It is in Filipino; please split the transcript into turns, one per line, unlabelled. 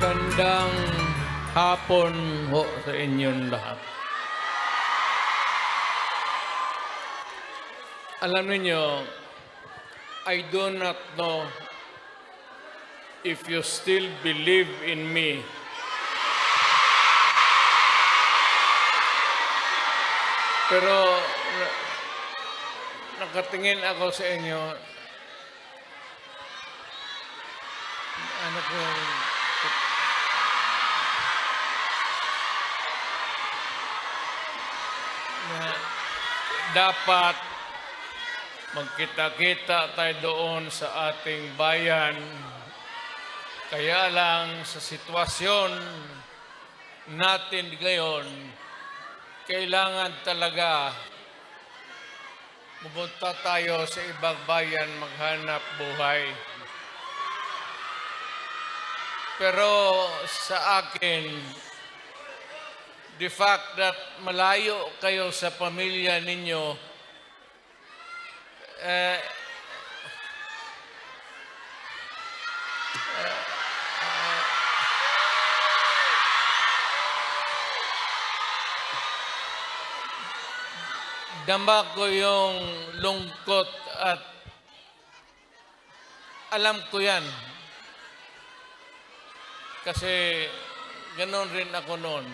Magandang hapon ho sa inyong lahat. Alam niyo, I do not know if you still believe in me. Pero nakatingin ako sa inyo. Ano po? Na dapat magkita-kita tayo doon sa ating bayan. Kaya lang sa sitwasyon natin ngayon, kailangan talaga pumunta tayo sa ibang bayan maghanap buhay. Pero sa akin, the fact that malayo kayo sa pamilya ninyo, dama ko yung lungkot at alam ko yan. Kasi ganoon rin ako noon.